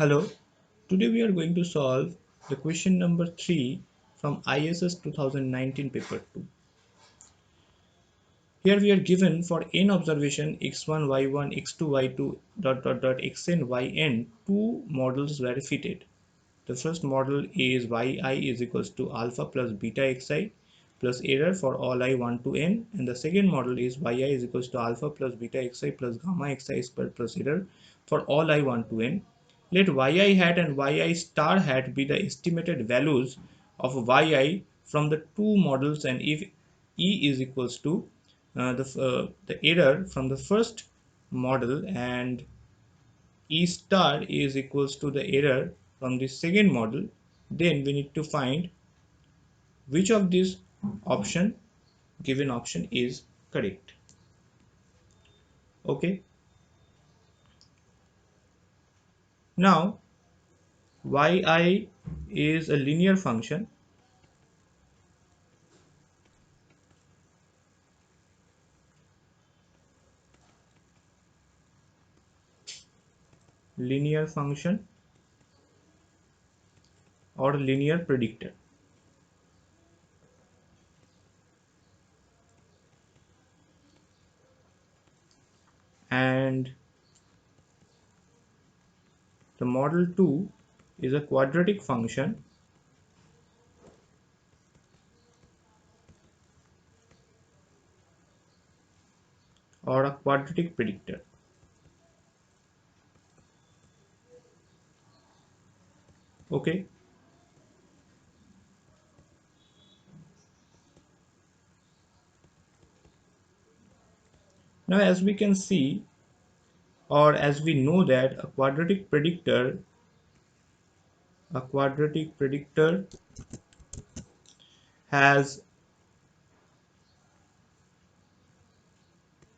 Hello, today we are going to solve the question number 3 from ISS 2019 paper 2. Here we are given for n observation x1, y1, x2, y2 xn, yn two models were fitted. The first model is yi is equals to alpha plus beta xi plus error for all I 1 to n, and the second model is yi is equals to alpha plus beta xi plus gamma xi square plus error for all I 1 to n. Let yi hat and yi star hat be the estimated values of yi from the two models, and if e is equals to the error from the first model and E star is equals to the error from the second model, then we need to find which of these option given option is correct. Okay, now yi is a linear function, linear function or linear predictor, and the model 2 is a quadratic function or a quadratic predictor. Okay, now as we can see, or as we know, that a quadratic predictor has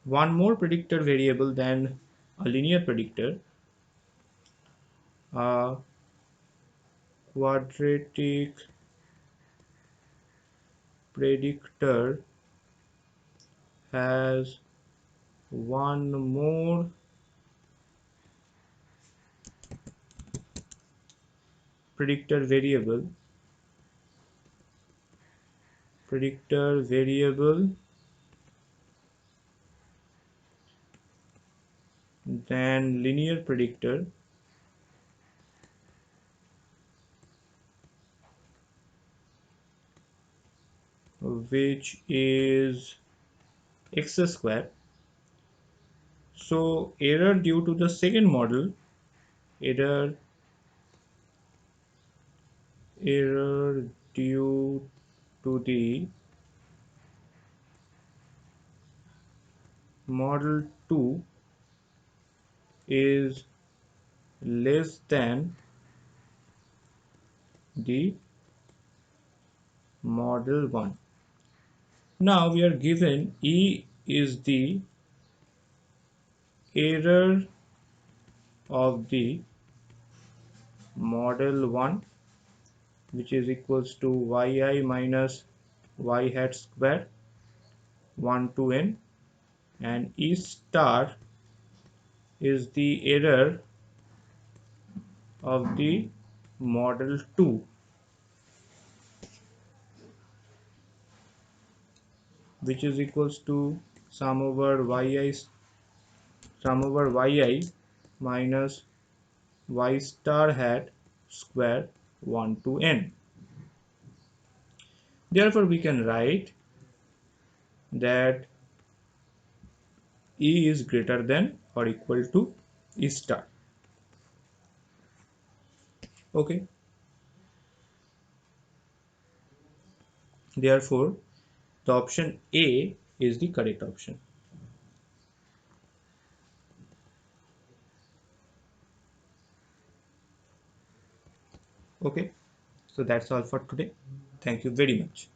one more predictor variable than a linear predictor. A quadratic predictor has one more predictor variable than linear predictor, which is x square. So error due to the second model, error due to the model 2 is less than the model 1. Now we are given E is the error of the model 1, which is equals to yi minus y hat square 1 to n, and E star is the error of the model 2, which is equals to sum over yi minus y star hat square 1 to n. Therefore we can write that E is greater than or equal to E star. Okay, therefore the option A is the correct option. Okay, so that's all for today. Thank you very much.